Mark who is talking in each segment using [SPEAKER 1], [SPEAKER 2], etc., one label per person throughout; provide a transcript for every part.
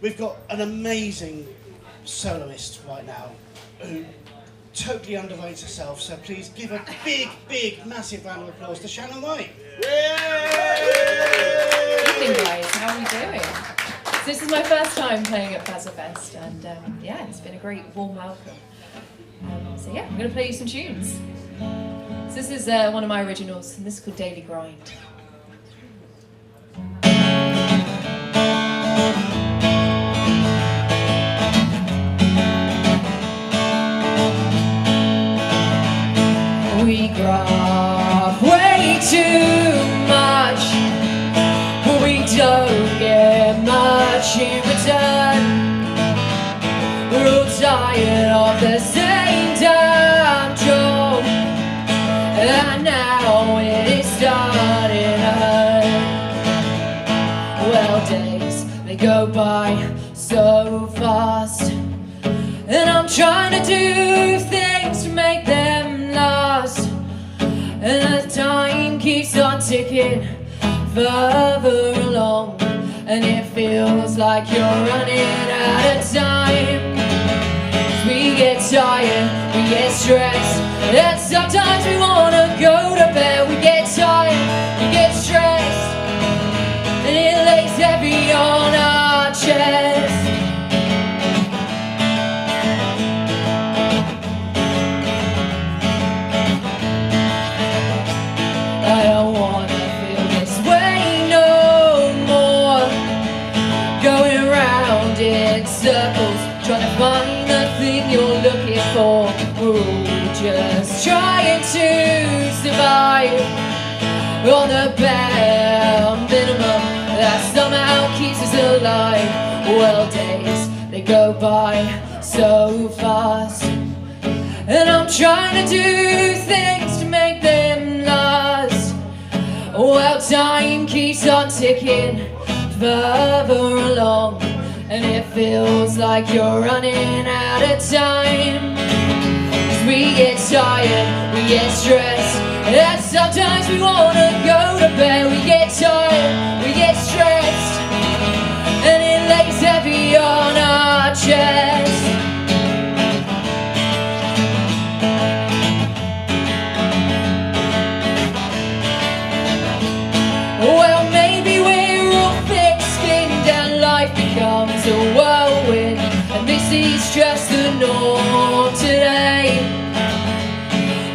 [SPEAKER 1] We've got an amazing soloist right now who totally underrates herself, so please give a big, massive round of applause to Shannon White.
[SPEAKER 2] Evening guys, how are we doing? So this is my first time playing at Fazza Fest, and yeah, it's been a great warm welcome. So yeah, I'm going to play you some tunes. So this is one of my originals, and this is called Daily Grind. We graft way too much, but we don't get much in return. We're all tired of the same damn job, and now it is starting to hurt. Well, days, they go by so fast, and I'm trying to do things to make them last, and the time keeps on ticking further along, and it feels like you're running out of time. 'Cause we get tired, we get stressed, and sometimes we wanna go to bed. We get tired, we get stressed, and it lays heavy on our chest. I don't wanna feel this way no more, going round in circles, trying to find the thing you're looking for. We're all just trying to survive on the bare minimum that somehow keeps us alive. Well, days, they go by so fast, and I'm trying to do things to make them last. Well, time keeps on ticking further along, and it feels like you're running out of time. 'Cause we get tired, we get stressed, and sometimes we wanna go to bed. We get tired, we get stressed, and it lays heavy on our chest. Well, maybe we're all thick-skinned and life becomes a whirlwind, and this is just the norm today.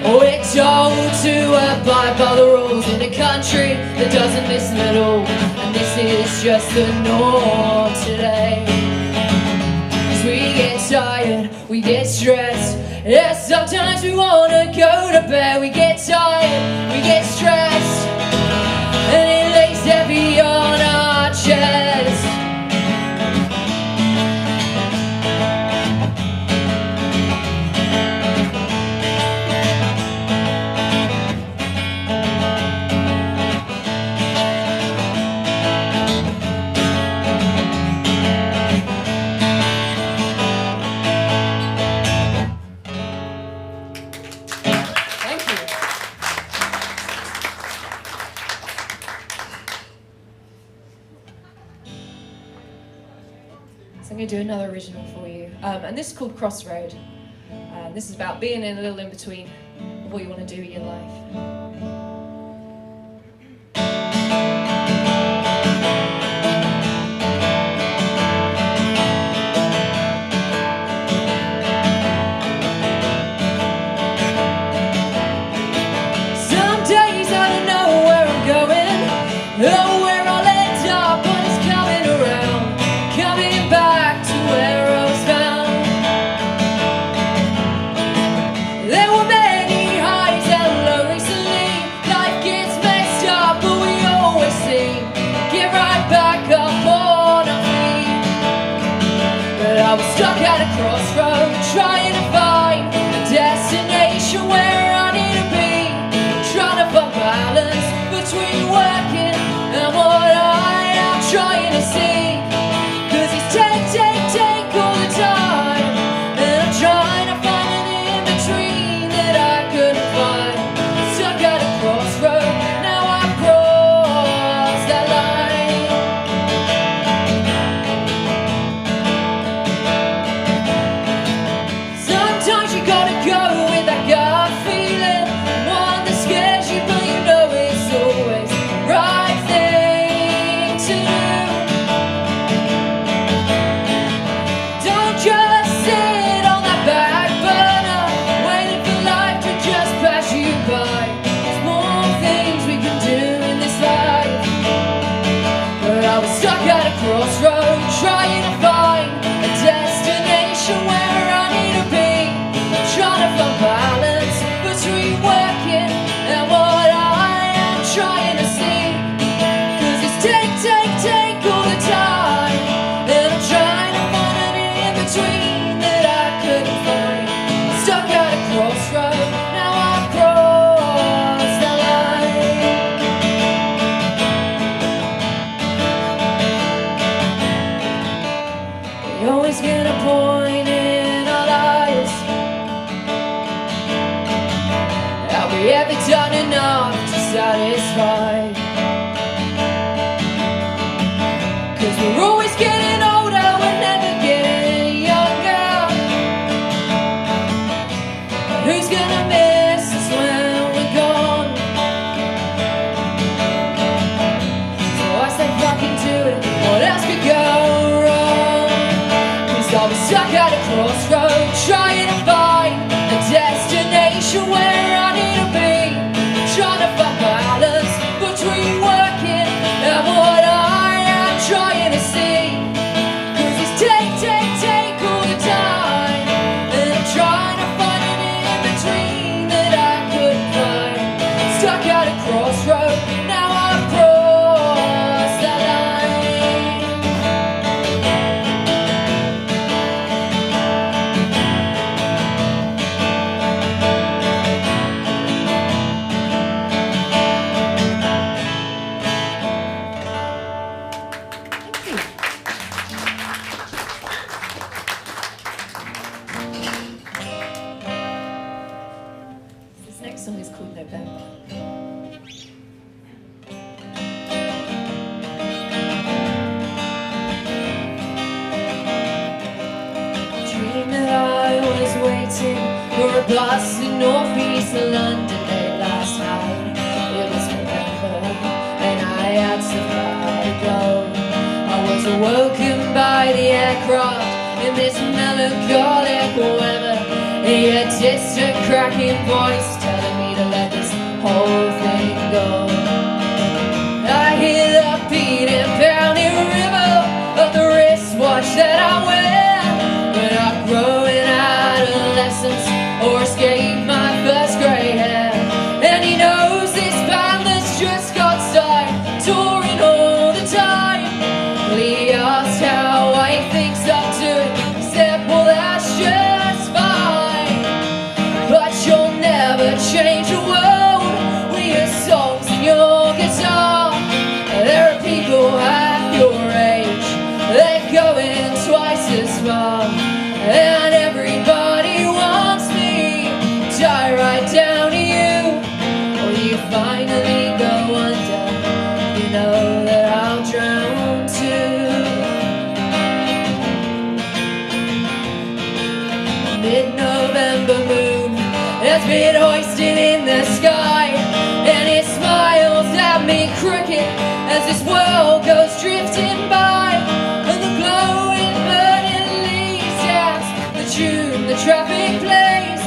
[SPEAKER 2] We're told to abide by the rules in a country that doesn't listen at all, and this is just the norm today. 'Cause we get tired, we get stressed, yeah, sometimes we wanna go to bed. We get tired, we get stressed, and it lays heavy on our chest. Thank you. So I'm going to do another original for you, and this is called Crossroad. This is about being in a little in between of what you want to do in your life. Some days I don't know where I'm going, or where I'll end up, but it's coming around, coming back to where I was found. There were many highs and lows recently. Life gets messed up, but we always seem to get right back up on our feet. But I was stuck at a crossroad, trying to find a destination where I need to be, trying to find balance between working and what I am trying to see. 'Cause it's take all the time, and I'm trying to find an in-between that I couldn't find. Stuck at a crossroad, now I've crossed that line. You always get a point in our lives. Have we ever done enough to satisfy? 'Cause we're always getting older, we're never getting younger. Who's gonna miss us when we're gone? So I say fucking do it, what else could go wrong? 'Cause I was stuck at a crossroad, trying to find a destination where I need to be, trying to find balance between working and what I am trying to see. 'Cause it's take all the time, and I'm trying to find an in-between that I could find. Stuck at a crossroad, now I've crossed the line. This next song is called November. Dreamed that I was waiting for a bus in northeast London late last night. It was November and I had somewhere to go. I was awoken by the aircraft in this melancholic weather. A distant cracking voice telling me to let this whole thing go. I hear the beating, pounding river of the wristwatch that I wear when I grow in adolescence or escape my first grey hair. And he knows this band that's just got signed, touring all the time. Well, he asked how I think I'm doing. He said, well, that's just fine. But you'll never change the world with your songs and your guitar. There are people half your age, they're going twice as far. And everybody wants me to die right down to you. Or you finally go under, you know that I'll drown too. Mid-November moon has been hoisted in the sky, and it smiles at me crooked as this world goes drifting by. And the glowing burning leaves dance the tune the traffic plays,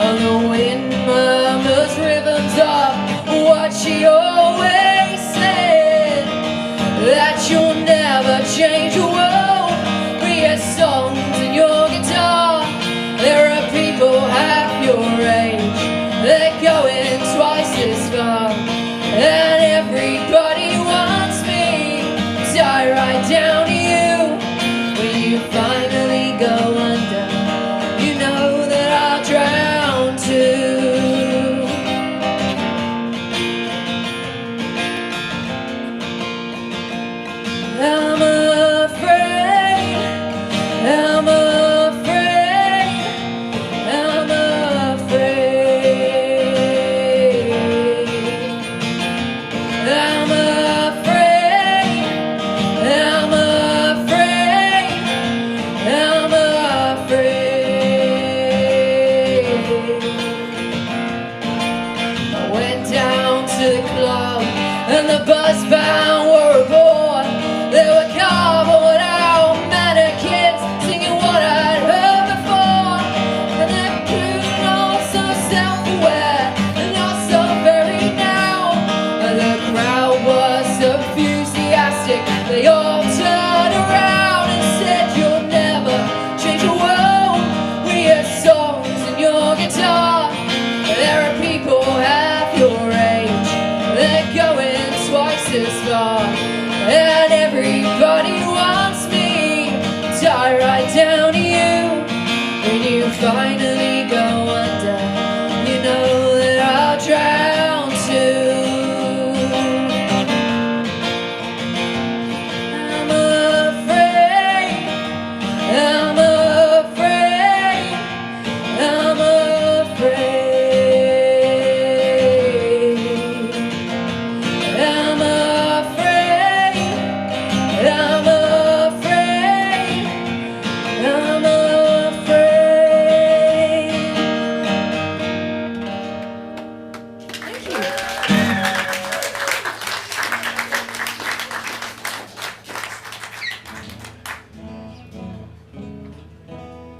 [SPEAKER 2] and the wind murmurs rhythms of what she always said, that you'll never change the world with your songs and your guitar. There are people half your age, they're going twice as far. And everybody wants me to die right down to you. When you finally go under, you know that I'll drown too. I'm afraid, I'm afraid, I'm afraid. I'm afraid, I'm afraid, I'm afraid. I went down to the club and the buzzbound were aboard. There were cardboard out mannequins singing what I'd heard before. And they're feeling all so self-aware and not so very now. And the crowd was so enthusiastic, they all turned around and said, you'll never change the world with your songs and your guitar. There are people half your age, they're going twice as far. And everybody wants me to die right down to you. When you finally go under, you know that I'll drown too. I'm afraid,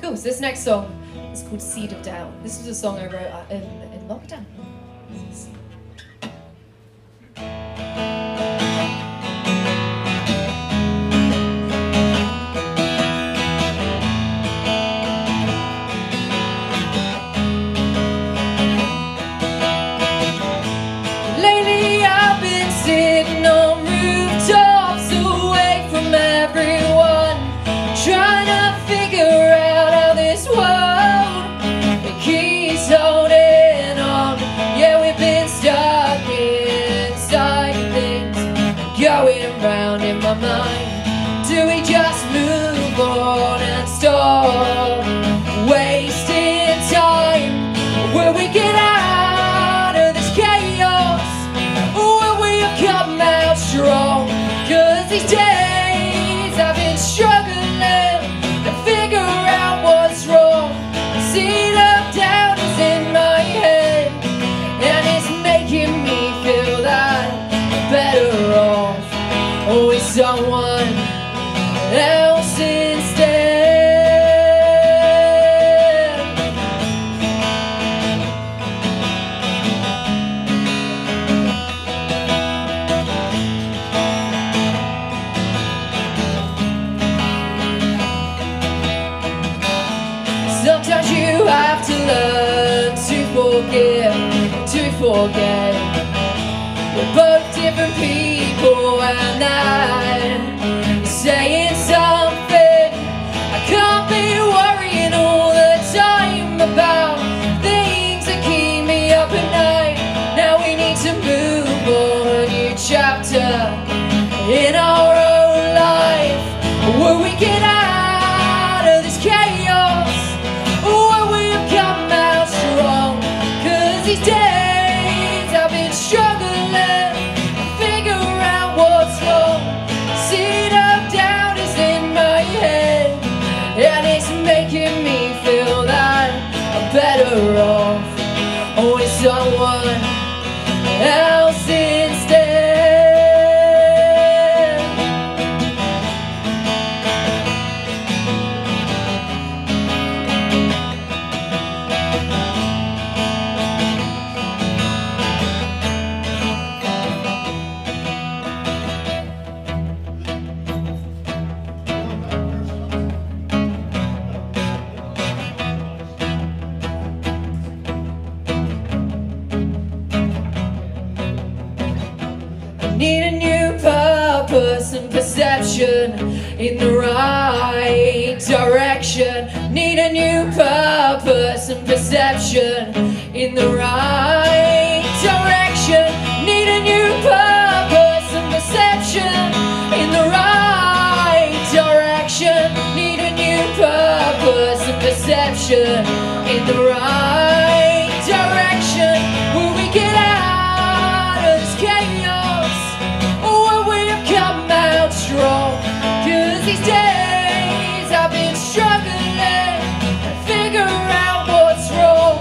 [SPEAKER 2] Cool, so this next song is called Seed of Doubt. This was a song I wrote in lockdown. Lately I've been sitting on rooftops away from everyone, trying to figure out how this world it keeps holding on. Yeah, we've been stuck inside things going round in my mind. Do we just move on and stop wasting time? Will we get out of this chaos? Will we come out strong? 'Cause these days I've been struggling to figure out what's wrong. Seed of doubt is in my head, and it's making me feel that I'm better off with someone else instead. Sometimes you have to learn to forget. We're both different people, and I'm saying something. I can't be worrying all the time about things that keep me up at night. Now we need to move on a new chapter in our own life. Will we get out of this chaos? Will we come out strong? 'Cause these days I've been struggling to figure out what's wrong. Seed of doubt is in my head, and it's making me feel that I'm better off with someone else instead. Need a new purpose and perception in the right direction. Need a new purpose and perception in the right direction. Need a new purpose and perception in the right direction. Need a new purpose and perception in the right direction. Will we get out of this chaos? Come out strong? 'Cause these days I've been struggling to figure out what's wrong.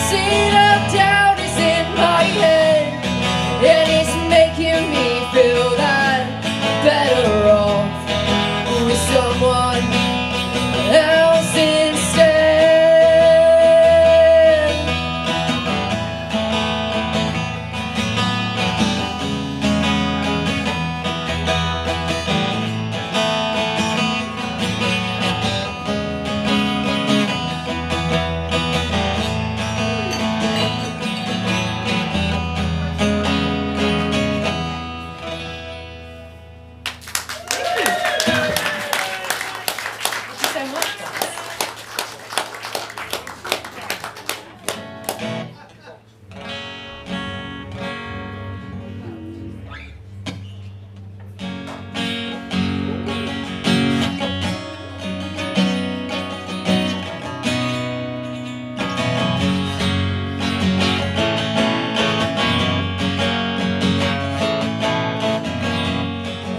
[SPEAKER 2] Seed of doubt is in my head, and it's making me feel that I'm better off with someone else instead.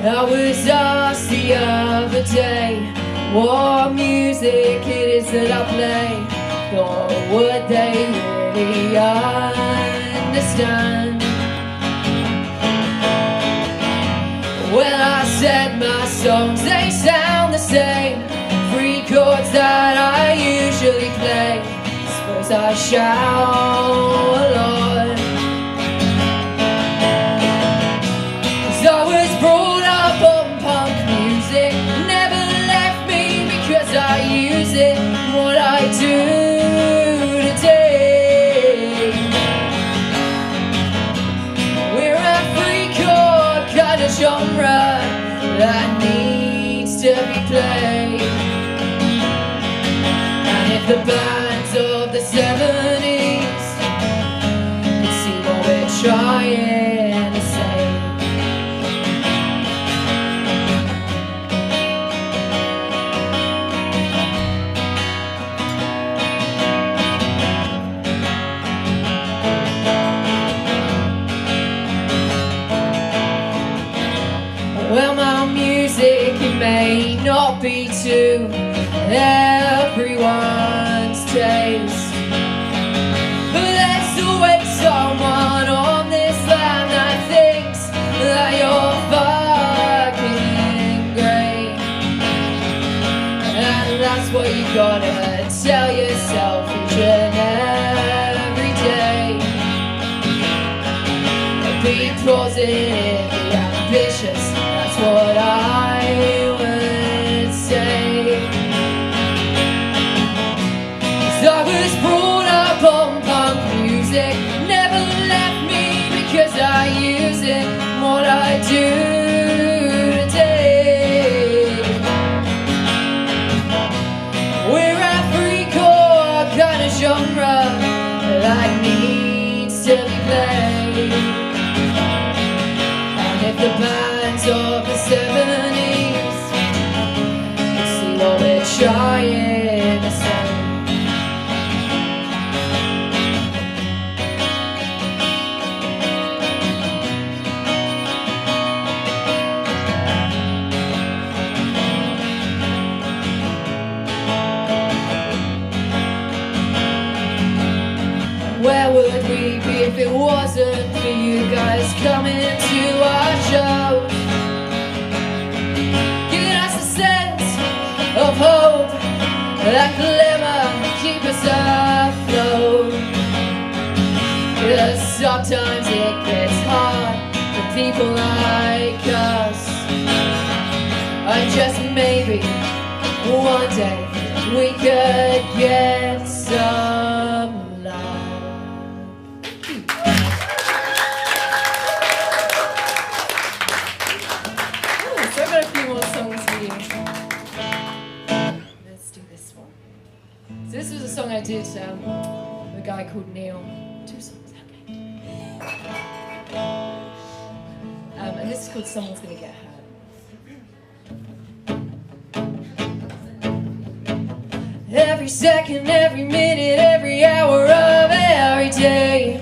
[SPEAKER 2] I was asked the other day what music it is that I play. Thought, would they really understand? When I said my songs, they sound the same. 3 chords that I use. I shout a lot. 'Cause I was brought up on punk music, never left me because I use it. What I do today, we're a free-core kind of genre that needs to be played. And if the bands of the 70s could see what we're trying to say, well, my music, it may not be to everyone's taste, but there's always someone on this land that thinks that you're fucking great. And that's what you gotta tell yourself each and every day. Be positive, be ambitious, that's what I would say. 'Cause I was brought up on punk music, never left me because I use it. What I do today, we're a free-core kind of genre that needs to be played. And if the bands of the 70s could see what we're trying to say, where would we be if it wasn't for you guys coming to our shows, giving us a sense of hope, that glimmer, keep us afloat. 'Cause sometimes it gets hard for people like us, and just maybe one day we could get some love. So I've got a few more songs for you. Let's do this one. So this was a song I did with a guy called Neil. 2 songs, okay. And this is called Someone's Gonna Get Hurt. Every second, every minute, every hour of every day,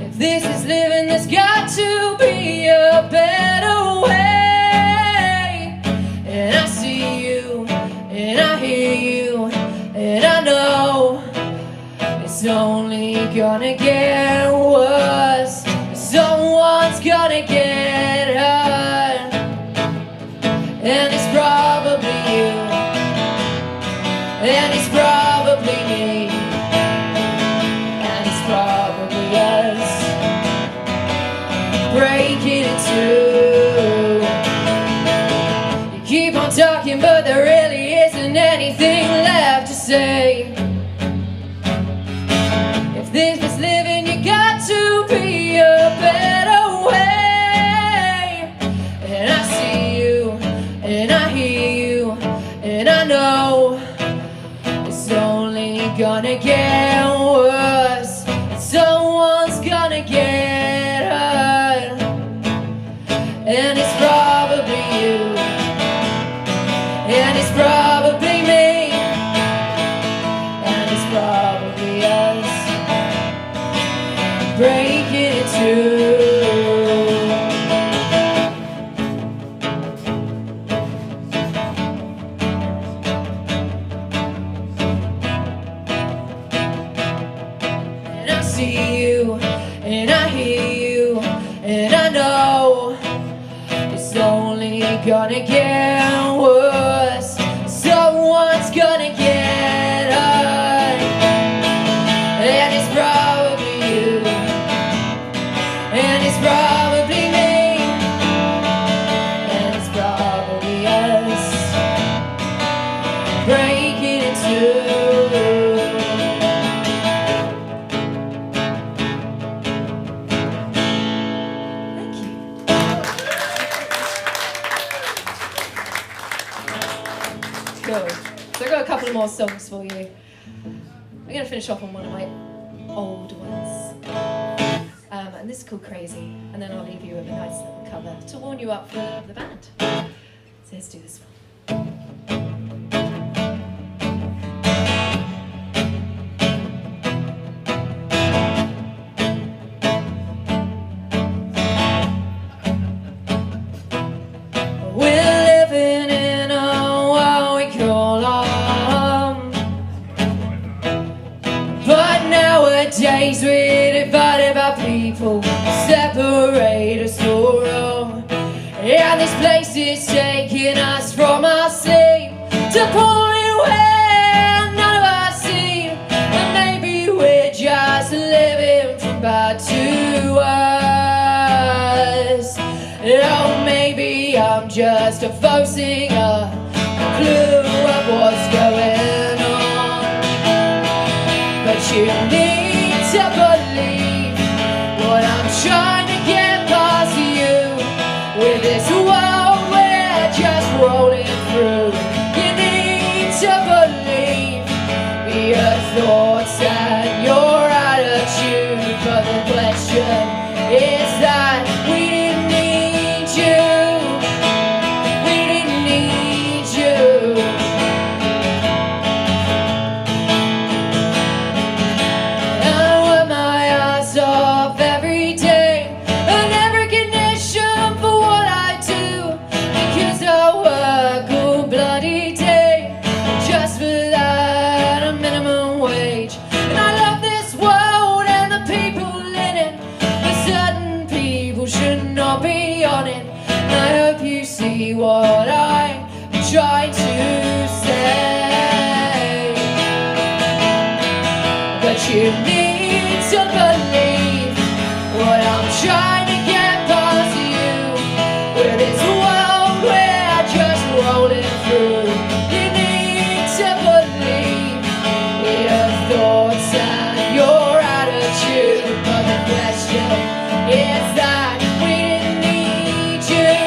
[SPEAKER 2] if this is living, there's got to be a better way. And I see you, and I hear you, and I know it's only gonna get worse. Someone's gonna get hurt, and it's probably you, and it's probably me, and it's probably us, breaking in two. You keep on talking, but there really isn't anything left to say. If this is living, you got to be a better way. And I see you, and I hear you, and I know it's only gonna get worse. Someone's gonna get hurt, and it's probably you, and it's probably me, and it's probably us, breaking it too. And I see you, and I hear you, and I know it's only gonna get worse. Cool. So I've got a couple more songs for you. I'm going to finish off on one of my old ones. And this is called Crazy. And then I'll leave you with a nice little cover to warm you up for the band. So let's do this one.
[SPEAKER 3] Days we're divided by people, separate us so wrong. And this place is taking us from our sleep to a point where none of us see. And maybe we're just living from bad to worse. Oh, maybe I'm just forcing a clue of what's going on. But you need to believe what I'm trying to get past you. With this world we're just rolling through, you need to believe your thoughts and your attitude. But the question is that we didn't need you. We didn't need you. What I'm trying to say, but you need to believe what I'm trying to get past you. With this world we're just rolling through, you need to believe your thoughts and your attitude. But the question is that we didn't need you.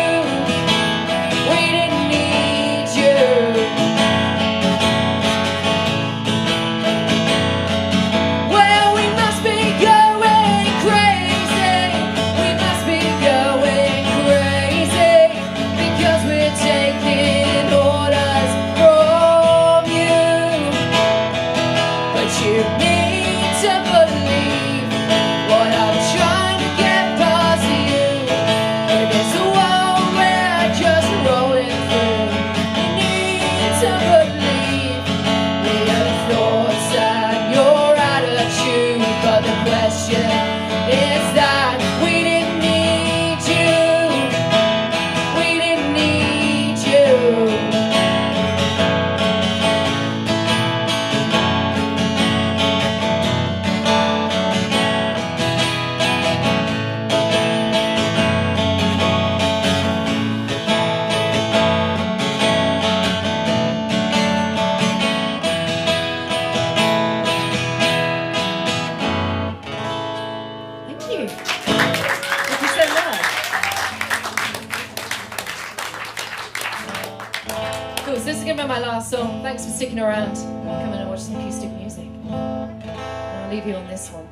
[SPEAKER 3] My last song. Thanks for sticking around. Come in and watch some acoustic music. I'll leave you on this one.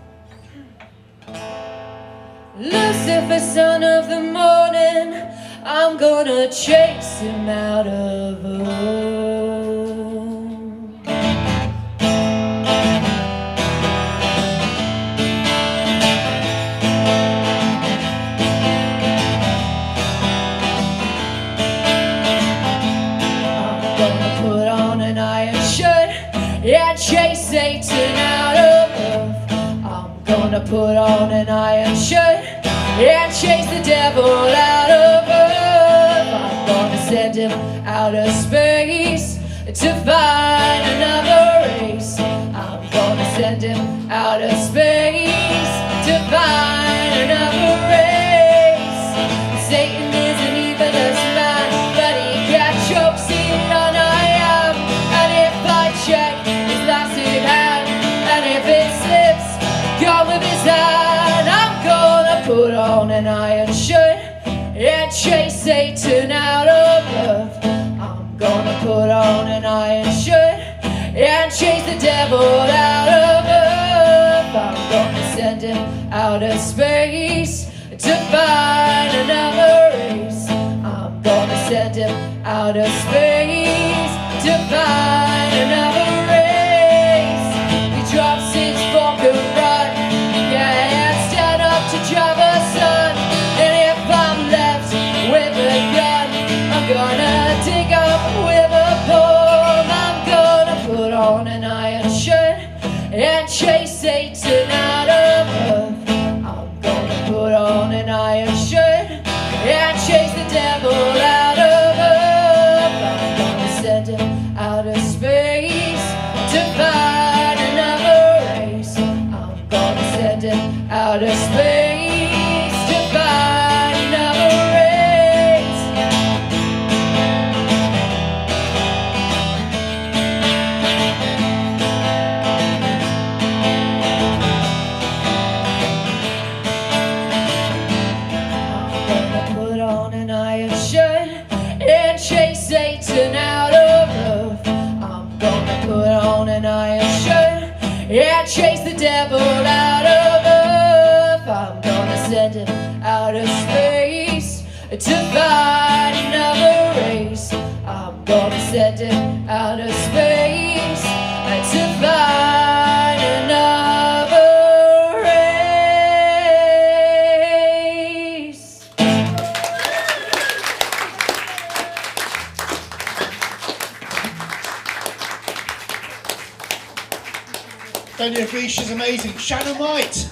[SPEAKER 3] Lucifer, son of the morning, I'm gonna chase him out of home. Yeah, chase Satan out of earth. I'm gonna put on an iron shirt and chase the devil out of earth. I'm gonna send him out of space to find another race. I'm gonna send him out of space to find another race. Satan isn't even a man, but he got chokes in on I am. And if I check his lasted hand, and if it slips, gone with his hand, I'm gonna put on an iron shirt and chase Satan out of earth. I'm gonna put on an iron shirt and chase the devil out of Earth. I'm gonna send him out of space to find another race. I'm gonna send him out of space to find another race. He drops his fork and run, can't stand up to drive a son. And if I'm left with a gun, I'm gonna dig up with a pole. I'm gonna put on an iron shirt and chase Satan out of Earth. I'm gonna put on an iron shirt and chase the devil out of Earth. I'm gonna send him out of space to find another race. I'm gonna send him out of space to find another race. I'm gonna put on an iron shirt and chase Satan out of Earth. I'm gonna put on an iron shirt and chase the devil out of Earth. I'm gonna send him out of space to find another race. I'm gonna send him out of space to find another race.
[SPEAKER 1] Don't you agree? She's amazing. Shannon White.